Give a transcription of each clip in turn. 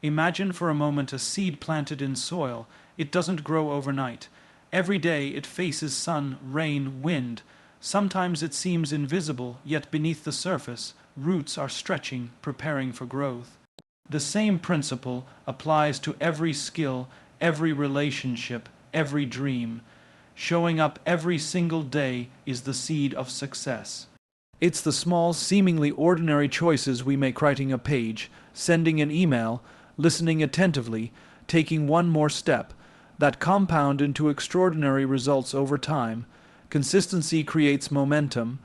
Imagine for a moment a seed planted in soil. It doesn't grow overnight. Every day it faces sun, rain, wind. Sometimes it seems invisible, yet beneath the surface, roots are stretching, preparing for growth. The same principle applies to every skill, every relationship, every dream. Showing up every single day is the seed of success. It's the small, seemingly ordinary choices we make: writing a page, sending an email, listening attentively, taking one more step, that compound into extraordinary results over time. Consistency creates momentum.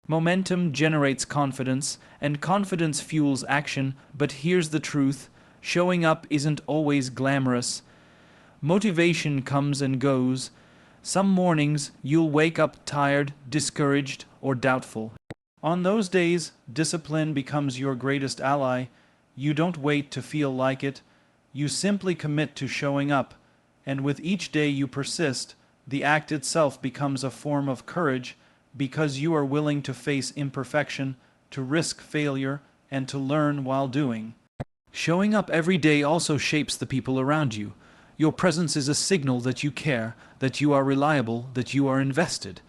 Momentum generates confidence, and confidence fuels action. But here's the truth: showing up isn't always glamorous. Motivation comes and goes. Some mornings you'll wake up tired, discouraged, or doubtful. On those days, discipline becomes your greatest ally. You don't wait to feel like it. You simply commit to showing up. And with each day you persist, the act itself becomes a form of courage, because you are willing to face imperfection, to risk failure, and to learn while doing. Showing up every day also shapes the people around you. Your presence is a signal that you care, that you are reliable, that you are invested.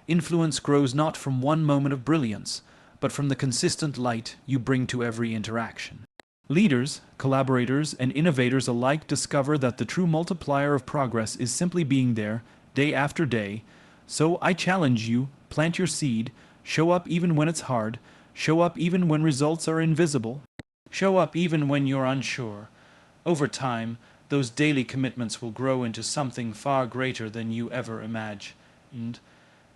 Influence grows not from one moment of brilliance, but from the consistent light you bring to every interaction. Leaders, collaborators, and innovators alike discover that the true multiplier of progress is simply being there, day after day. So I challenge you: plant your seed, show up even when it's hard, show up even when results are invisible, show up even when you're unsure. Over time, those daily commitments will grow into something far greater than you ever imagined,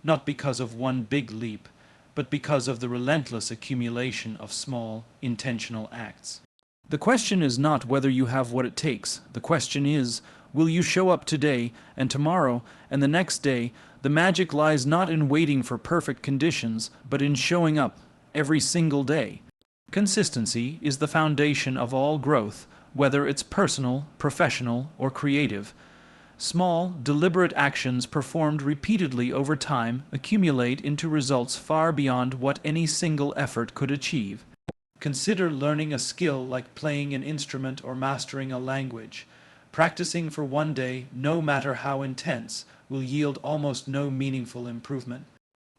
not because of one big leap, but because of the relentless accumulation of small, intentional acts. The question is not whether you have what it takes. The question is, will you show up today and tomorrow and the next day? The magic lies not in waiting for perfect conditions, but in showing up every single day. Consistency is the foundation of all growth, whether it's personal, professional, or creative. Small, deliberate actions performed repeatedly over time accumulate into results far beyond what any single effort could achieve. Consider learning a skill like playing an instrument or mastering a language. Practicing for one day, no matter how intense, will yield almost no meaningful improvement.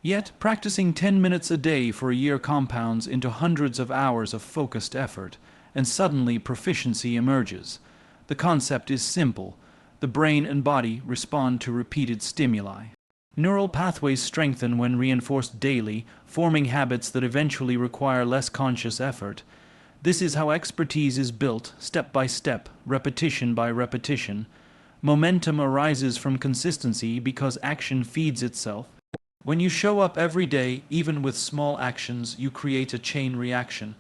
Yet, practicing 10 minutes a day for a year compounds into hundreds of hours of focused effort, and suddenly proficiency emerges. The concept is simple. The brain and body respond to repeated stimuli. Neural pathways strengthen when reinforced daily, forming habits that eventually require less conscious effort. This is how expertise is built, step by step, repetition by repetition. Momentum arises from consistency because action feeds itself. When you show up every day, even with small actions, you create a chain reaction.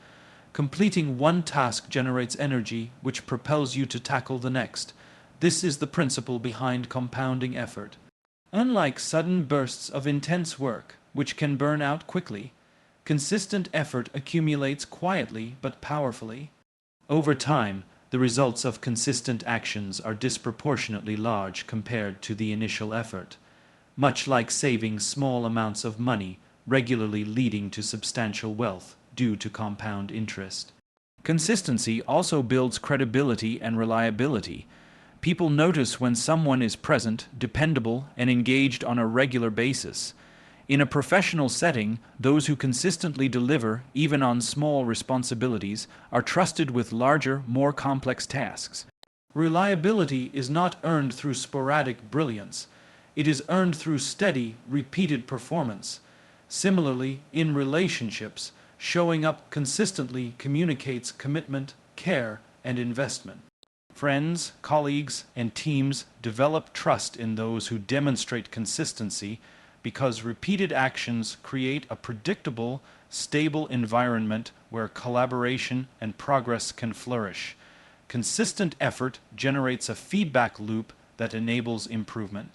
Completing one task generates energy, which propels you to tackle the next. This is the principle behind compounding effort. Unlike sudden bursts of intense work, which can burn out quickly, consistent effort accumulates quietly but powerfully. Over time, the results of consistent actions are disproportionately large compared to the initial effort, much like saving small amounts of money, regularly leading to substantial wealth due to compound interest. Consistency also builds credibility and reliability. People notice when someone is present, dependable, and engaged on a regular basis. In a professional setting, those who consistently deliver, even on small responsibilities, are trusted with larger, more complex tasks. Reliability is not earned through sporadic brilliance. It is earned through steady, repeated performance. Similarly, in relationships, showing up consistently communicates commitment, care, and investment. Friends, colleagues, and teams develop trust in those who demonstrate consistency because repeated actions create a predictable, stable environment where collaboration and progress can flourish. Consistent effort generates a feedback loop that enables improvement.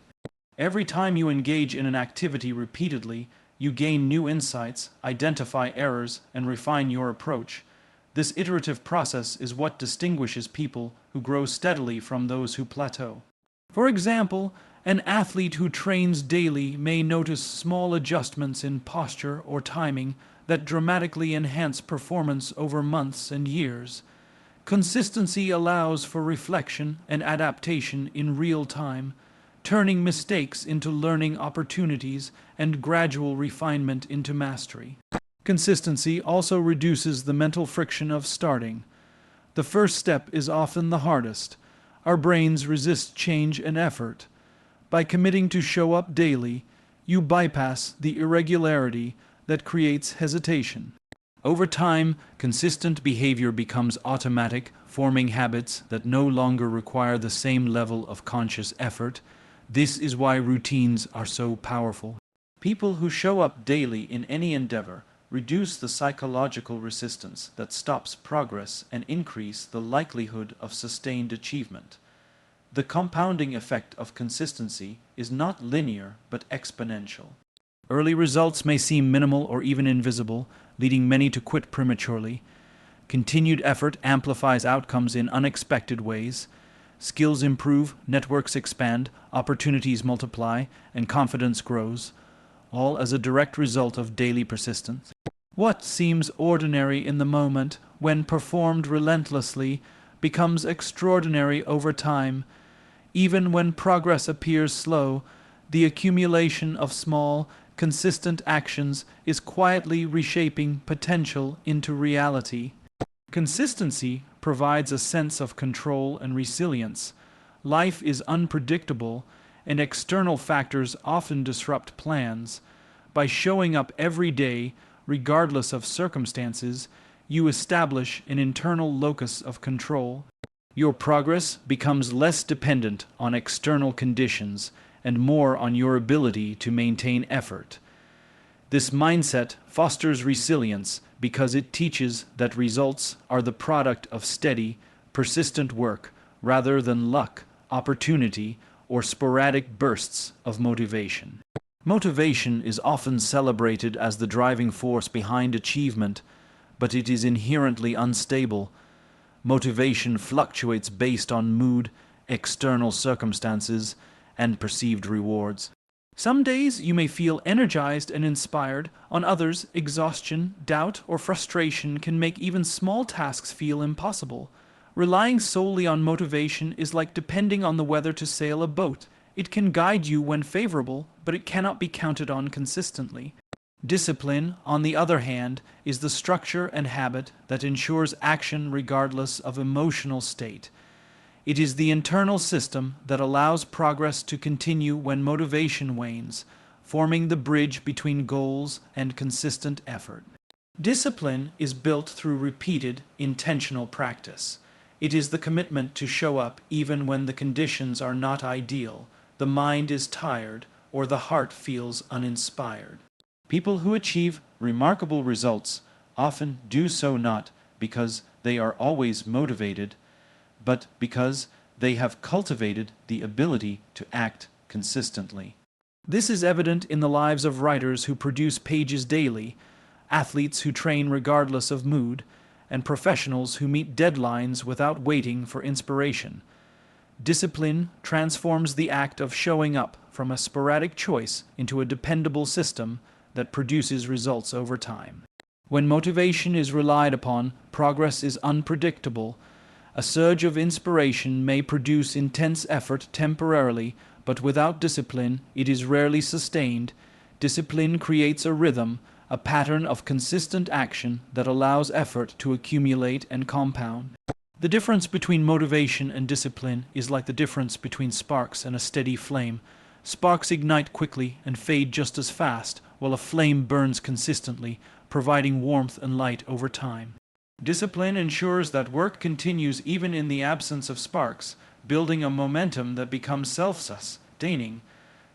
Every time you engage in an activity repeatedly, you gain new insights, identify errors, and refine your approach. This iterative process is what distinguishes people who grow steadily from those who plateau. For example, an athlete who trains daily may notice small adjustments in posture or timing that dramatically enhance performance over months and years. Consistency allows for reflection and adaptation in real time, turning mistakes into learning opportunities and gradual refinement into mastery. Consistency also reduces the mental friction of starting. The first step is often the hardest. Our brains resist change and effort. By committing to show up daily, you bypass the irregularity that creates hesitation. Over time, consistent behavior becomes automatic, forming habits that no longer require the same level of conscious effort. This is why routines are so powerful. People who show up daily in any endeavor reduce the psychological resistance that stops progress and increase the likelihood of sustained achievement. The compounding effect of consistency is not linear but exponential. Early results may seem minimal or even invisible, leading many to quit prematurely. Continued effort amplifies outcomes in unexpected ways. Skills improve, networks expand, opportunities multiply, and confidence grows, all as a direct result of daily persistence. What seems ordinary in the moment, when performed relentlessly, becomes extraordinary over time. Even when progress appears slow, the accumulation of small, consistent actions is quietly reshaping potential into reality. Consistency provides a sense of control and resilience. Life is unpredictable, and external factors often disrupt plans. By showing up every day, regardless of circumstances, you establish an internal locus of control. Your progress becomes less dependent on external conditions and more on your ability to maintain effort. This mindset fosters resilience because it teaches that results are the product of steady, persistent work rather than luck, opportunity, or sporadic bursts of motivation. Motivation is often celebrated as the driving force behind achievement, but it is inherently unstable. Motivation fluctuates based on mood, external circumstances, and perceived rewards. Some days you may feel energized and inspired. On others, exhaustion, doubt, or frustration can make even small tasks feel impossible. Relying solely on motivation is like depending on the weather to sail a boat. It can guide you when favorable, but it cannot be counted on consistently. Discipline, on the other hand, is the structure and habit that ensures action regardless of emotional state. It is the internal system that allows progress to continue when motivation wanes, forming the bridge between goals and consistent effort. Discipline is built through repeated, intentional practice. It is the commitment to show up even when the conditions are not ideal, the mind is tired, or the heart feels uninspired. People who achieve remarkable results often do so not because they are always motivated, but because they have cultivated the ability to act consistently. This is evident in the lives of writers who produce pages daily, athletes who train regardless of mood, and professionals who meet deadlines without waiting for inspiration. Discipline transforms the act of showing up from a sporadic choice into a dependable system that produces results over time. When motivation is relied upon, progress is unpredictable. A surge of inspiration may produce intense effort temporarily, but without discipline, it is rarely sustained. Discipline creates a rhythm, a pattern of consistent action that allows effort to accumulate and compound. The difference between motivation and discipline is like the difference between sparks and a steady flame. Sparks ignite quickly and fade just as fast, while a flame burns consistently, providing warmth and light over time. Discipline ensures that work continues even in the absence of sparks, building a momentum that becomes self-sustaining.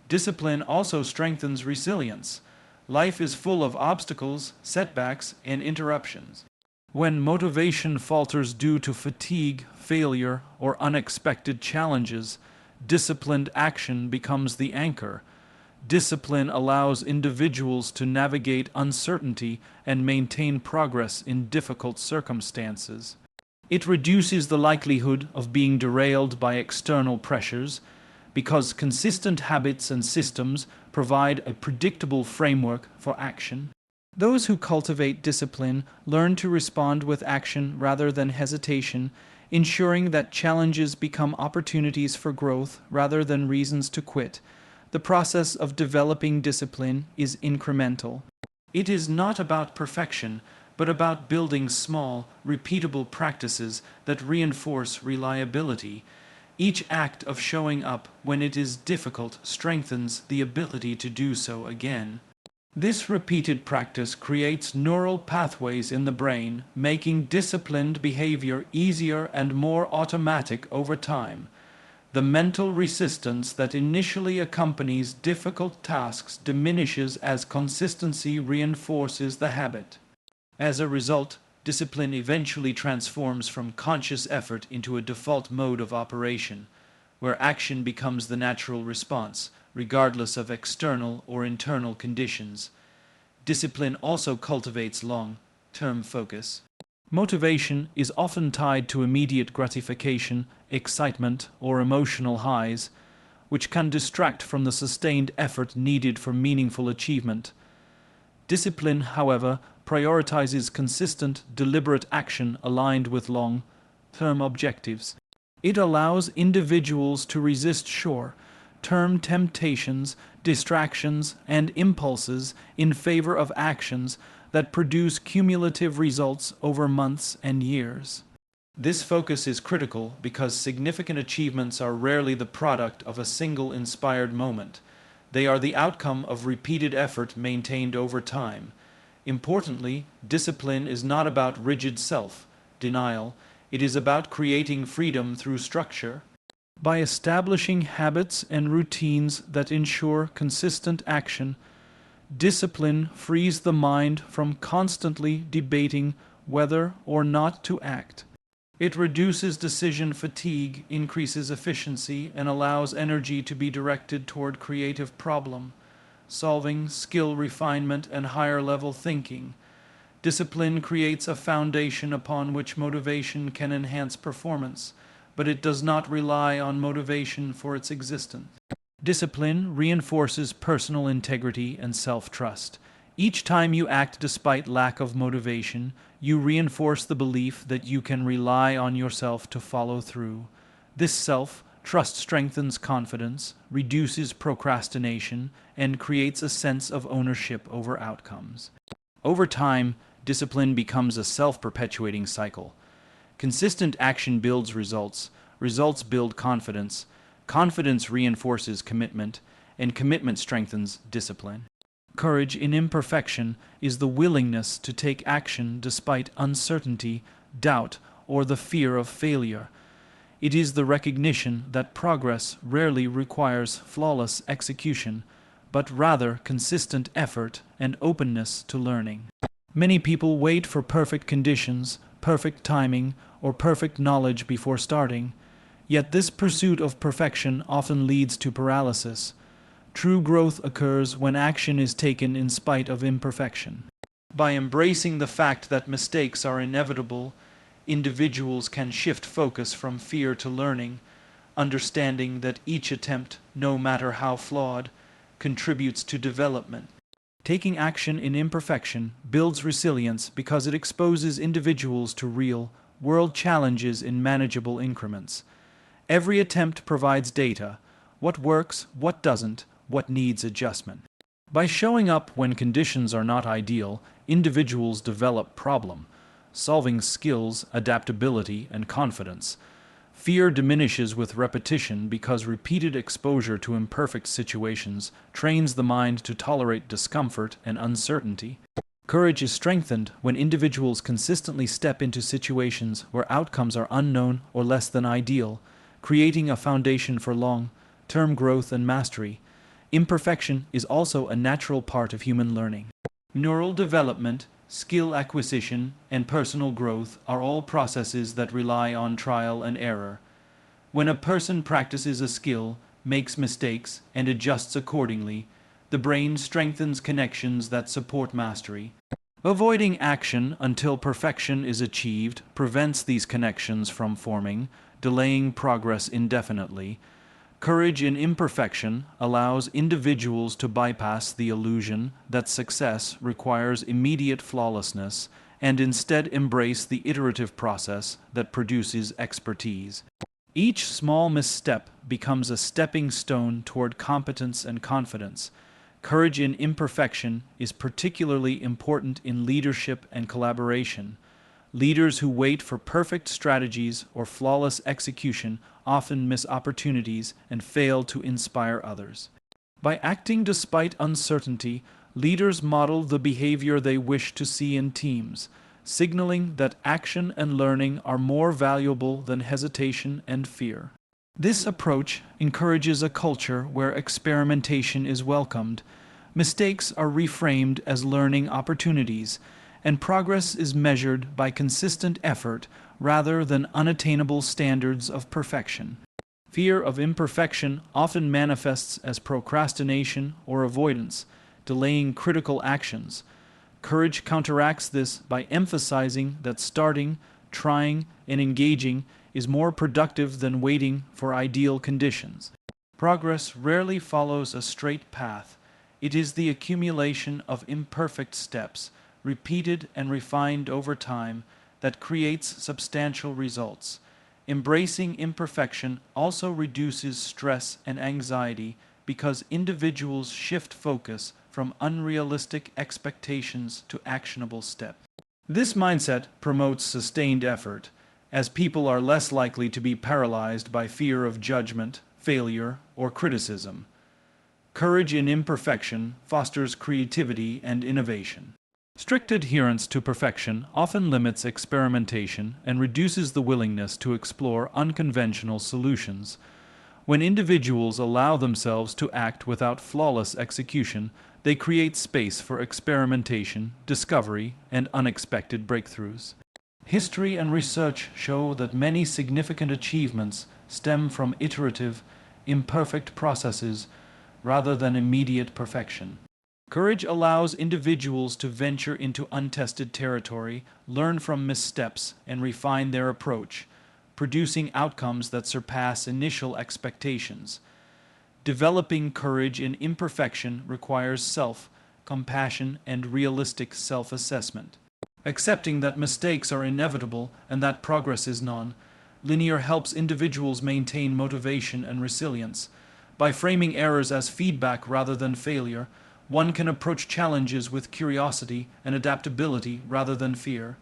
Discipline also strengthens resilience. Life is full of obstacles, setbacks, and interruptions. When motivation falters due to fatigue, failure, or unexpected challenges, disciplined action becomes the anchor. Discipline allows individuals to navigate uncertainty and maintain progress in difficult circumstances. It reduces the likelihood of being derailed by external pressures because consistent habits and systems provide a predictable framework for action. Those who cultivate discipline learn to respond with action rather than hesitation, ensuring that challenges become opportunities for growth rather than reasons to quit. The process of developing discipline is incremental. It is not about perfection, but about building small, repeatable practices that reinforce reliability. Each act of showing up when it is difficult strengthens the ability to do so again. This repeated practice creates neural pathways in the brain, making disciplined behavior easier and more automatic over time. The mental resistance that initially accompanies difficult tasks diminishes as consistency reinforces the habit. As a result, discipline eventually transforms from conscious effort into a default mode of operation, where action becomes the natural response, regardless of external or internal conditions. Discipline also cultivates long-term focus. Motivation is often tied to immediate gratification, excitement, or emotional highs, which can distract from the sustained effort needed for meaningful achievement. Discipline, however, prioritizes consistent, deliberate action aligned with long-term objectives. It allows individuals to resist short-term temptations, distractions, and impulses in favor of actions that produce cumulative results over months and years. This focus is critical because significant achievements are rarely the product of a single inspired moment. They are the outcome of repeated effort maintained over time. Importantly, discipline is not about rigid self-denial. It is about creating freedom through structure. By establishing habits and routines that ensure consistent action, discipline frees the mind from constantly debating whether or not to act. It reduces decision fatigue, increases efficiency, and allows energy to be directed toward creative problem-solving, skill refinement, and higher-level thinking. Discipline creates a foundation upon which motivation can enhance performance, but it does not rely on motivation for its existence. Discipline reinforces personal integrity and self-trust. Each time you act despite lack of motivation, you reinforce the belief that you can rely on yourself to follow through. This self-trust strengthens confidence, reduces procrastination, and creates a sense of ownership over outcomes. Over time, discipline becomes a self-perpetuating cycle. Consistent action builds results, results build confidence, confidence reinforces commitment, and commitment strengthens discipline. Courage in imperfection is the willingness to take action despite uncertainty, doubt, or the fear of failure. It is the recognition that progress rarely requires flawless execution, but rather consistent effort and openness to learning. Many people wait for perfect conditions, perfect timing, or perfect knowledge before starting, yet this pursuit of perfection often leads to paralysis. True growth occurs when action is taken in spite of imperfection. By embracing the fact that mistakes are inevitable, individuals can shift focus from fear to learning, understanding that each attempt, no matter how flawed, contributes to development. Taking action in imperfection builds resilience because it exposes individuals to real-world challenges in manageable increments. Every attempt provides data: what works, what doesn't, what needs adjustment. By showing up when conditions are not ideal, individuals develop problem-solving skills, adaptability, and confidence. Fear diminishes with repetition because repeated exposure to imperfect situations trains the mind to tolerate discomfort and uncertainty. Courage is strengthened when individuals consistently step into situations where outcomes are unknown or less than ideal, creating a foundation for long-term growth and mastery. Imperfection is also a natural part of human learning. Neural development, skill acquisition, and personal growth are all processes that rely on trial and error. When a person practices a skill, makes mistakes, and adjusts accordingly, the brain strengthens connections that support mastery. Avoiding action until perfection is achieved prevents these connections from forming, delaying progress indefinitely. Courage in imperfection allows individuals to bypass the illusion that success requires immediate flawlessness and instead embrace the iterative process that produces expertise. Each small misstep becomes a stepping stone toward competence and confidence. Courage in imperfection is particularly important in leadership and collaboration. Leaders who wait for perfect strategies or flawless execution often miss opportunities and fail to inspire others. By acting despite uncertainty, leaders model the behavior they wish to see in teams, signaling that action and learning are more valuable than hesitation and fear. This approach encourages a culture where experimentation is welcomed, mistakes are reframed as learning opportunities, and progress is measured by consistent effort rather than unattainable standards of perfection. Fear of imperfection often manifests as procrastination or avoidance, delaying critical actions. Courage counteracts this by emphasizing that starting, trying, and engaging is more productive than waiting for ideal conditions. Progress rarely follows a straight path. It is the accumulation of imperfect steps, repeated and refined over time, that creates substantial results. Embracing imperfection also reduces stress and anxiety because individuals shift focus from unrealistic expectations to actionable steps. This mindset promotes sustained effort, as people are less likely to be paralyzed by fear of judgment, failure, or criticism. Courage in imperfection fosters creativity and innovation. Strict adherence to perfection often limits experimentation and reduces the willingness to explore unconventional solutions. When individuals allow themselves to act without flawless execution, they create space for experimentation, discovery, and unexpected breakthroughs. History and research show that many significant achievements stem from iterative, imperfect processes rather than immediate perfection. Courage allows individuals to venture into untested territory, learn from missteps, and refine their approach, producing outcomes that surpass initial expectations. Developing courage in imperfection requires self-compassion and realistic self-assessment. Accepting that mistakes are inevitable and that progress is non-linear helps individuals maintain motivation and resilience. By framing errors as feedback rather than failure, one can approach challenges with curiosity and adaptability rather than fear.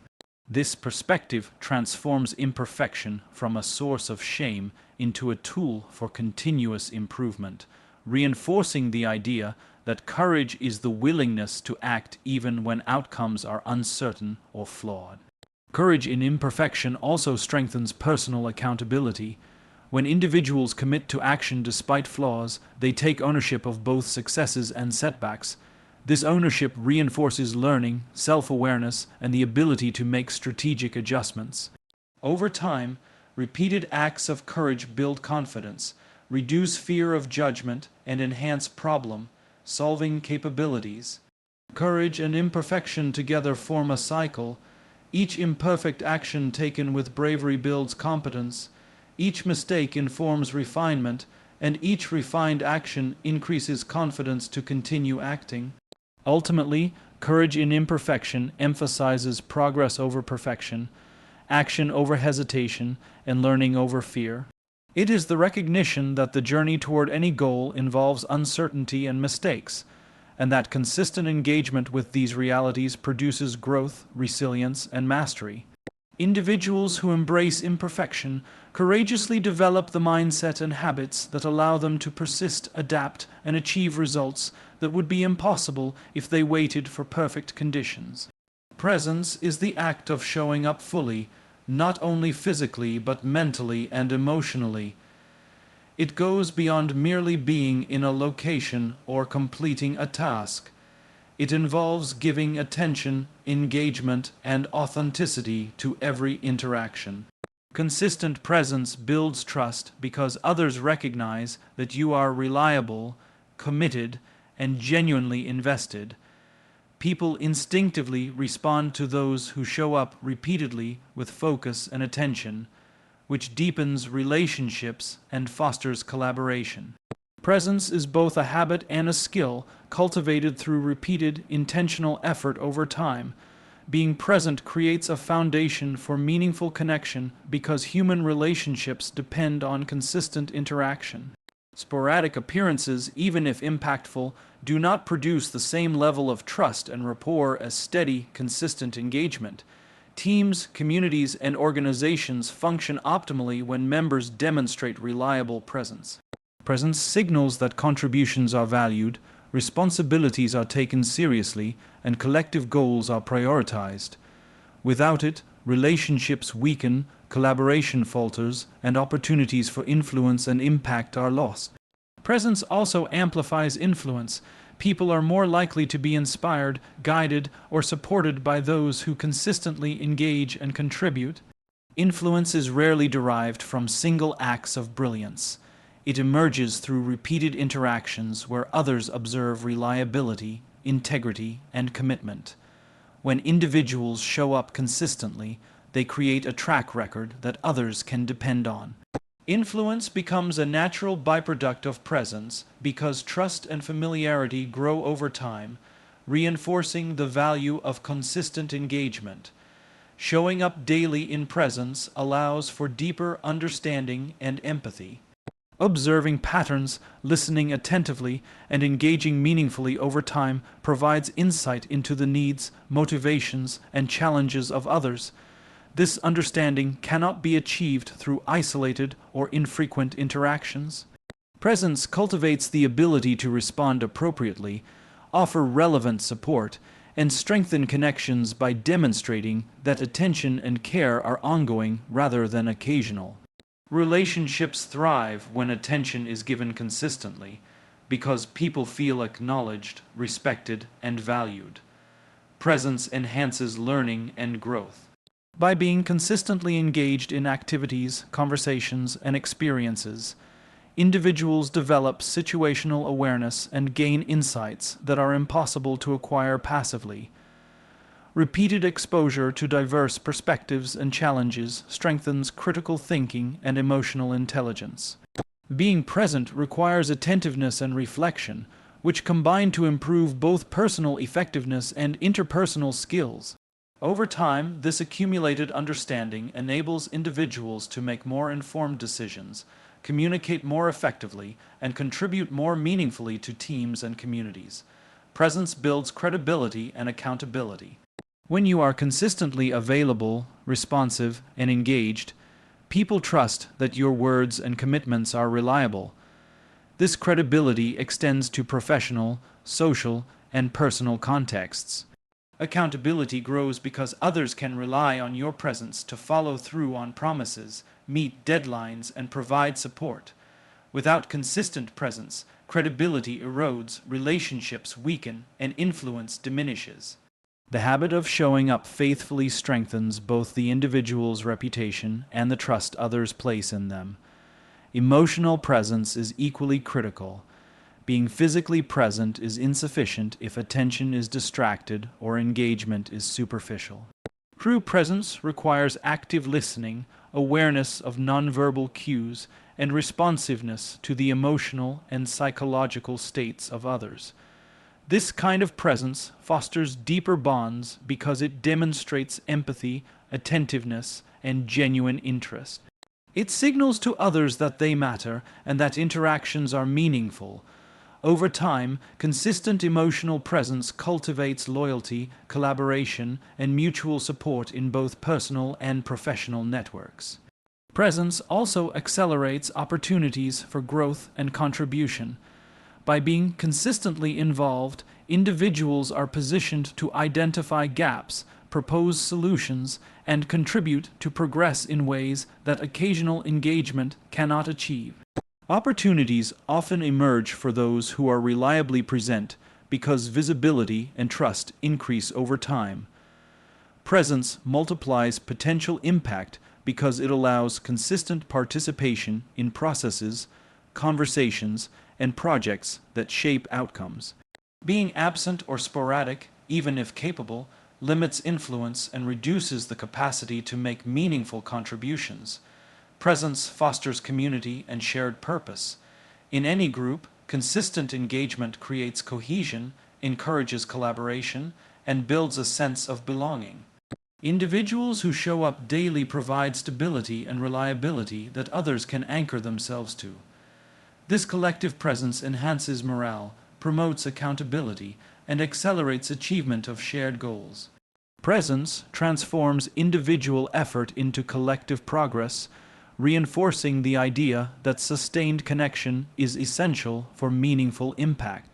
This perspective transforms imperfection from a source of shame into a tool for continuous improvement, reinforcing the idea that courage is the willingness to act even when outcomes are uncertain or flawed. Courage in imperfection also strengthens personal accountability. When individuals commit to action despite flaws, they take ownership of both successes and setbacks. This ownership reinforces learning, self-awareness, and the ability to make strategic adjustments. Over time, repeated acts of courage build confidence, reduce fear of judgment, and enhance problem-solving capabilities. Courage and imperfection together form a cycle. Each imperfect action taken with bravery builds competence. Each mistake informs refinement, and each refined action increases confidence to continue acting. Ultimately, courage in imperfection emphasizes progress over perfection, action over hesitation, and learning over fear. It is the recognition that the journey toward any goal involves uncertainty and mistakes, and that consistent engagement with these realities produces growth, resilience, and mastery. Individuals who embrace imperfection courageously develop the mindset and habits that allow them to persist, adapt, and achieve results that would be impossible if they waited for perfect conditions. Presence is the act of showing up fully, not only physically but mentally and emotionally. It goes beyond merely being in a location or completing a task. It involves giving attention, engagement, and authenticity to every interaction. Consistent presence builds trust because others recognize that you are reliable, committed, and genuinely invested. People instinctively respond to those who show up repeatedly with focus and attention, which deepens relationships and fosters collaboration. Presence is both a habit and a skill cultivated through repeated, intentional effort over time. Being present creates a foundation for meaningful connection because human relationships depend on consistent interaction. Sporadic appearances, even if impactful, do not produce the same level of trust and rapport as steady, consistent engagement. Teams, communities, and organizations function optimally when members demonstrate reliable presence. Presence signals that contributions are valued, responsibilities are taken seriously, and collective goals are prioritized. Without it, relationships weaken, collaboration falters, and opportunities for influence and impact are lost. Presence also amplifies influence. People are more likely to be inspired, guided, or supported by those who consistently engage and contribute. Influence is rarely derived from single acts of brilliance. It emerges through repeated interactions where others observe reliability, integrity, and commitment. When individuals show up consistently, they create a track record that others can depend on. Influence becomes a natural byproduct of presence because trust and familiarity grow over time, reinforcing the value of consistent engagement. Showing up daily in presence allows for deeper understanding and empathy. Observing patterns, listening attentively, and engaging meaningfully over time provides insight into the needs, motivations, and challenges of others. This understanding cannot be achieved through isolated or infrequent interactions. Presence cultivates the ability to respond appropriately, offer relevant support, and strengthen connections by demonstrating that attention and care are ongoing rather than occasional. Relationships thrive when attention is given consistently because people feel acknowledged, respected, and valued. Presence enhances learning and growth. By being consistently engaged in activities, conversations, and experiences, individuals develop situational awareness and gain insights that are impossible to acquire passively. Repeated exposure to diverse perspectives and challenges strengthens critical thinking and emotional intelligence. Being present requires attentiveness and reflection, which combine to improve both personal effectiveness and interpersonal skills. Over time, this accumulated understanding enables individuals to make more informed decisions, communicate more effectively, and contribute more meaningfully to teams and communities. Presence builds credibility and accountability. When you are consistently available, responsive, and engaged, people trust that your words and commitments are reliable. This credibility extends to professional, social, and personal contexts. Accountability grows because others can rely on your presence to follow through on promises, meet deadlines, and provide support. Without consistent presence, credibility erodes, relationships weaken, and influence diminishes. The habit of showing up faithfully strengthens both the individual's reputation and the trust others place in them. Emotional presence is equally critical. Being physically present is insufficient if attention is distracted or engagement is superficial. True presence requires active listening, awareness of nonverbal cues, and responsiveness to the emotional and psychological states of others. This kind of presence fosters deeper bonds because it demonstrates empathy, attentiveness, and genuine interest. It signals to others that they matter and that interactions are meaningful. Over time, consistent emotional presence cultivates loyalty, collaboration, and mutual support in both personal and professional networks. Presence also accelerates opportunities for growth and contribution. By being consistently involved, individuals are positioned to identify gaps, propose solutions, and contribute to progress in ways that occasional engagement cannot achieve. Opportunities often emerge for those who are reliably present because visibility and trust increase over time. Presence multiplies potential impact because it allows consistent participation in processes, conversations, and projects that shape outcomes. Being absent or sporadic, even if capable, limits influence and reduces the capacity to make meaningful contributions. Presence fosters community and shared purpose. In any group, consistent engagement creates cohesion, encourages collaboration, and builds a sense of belonging. Individuals who show up daily provide stability and reliability that others can anchor themselves to. This collective presence enhances morale, promotes accountability, and accelerates achievement of shared goals. Presence transforms individual effort into collective progress, reinforcing the idea that sustained connection is essential for meaningful impact.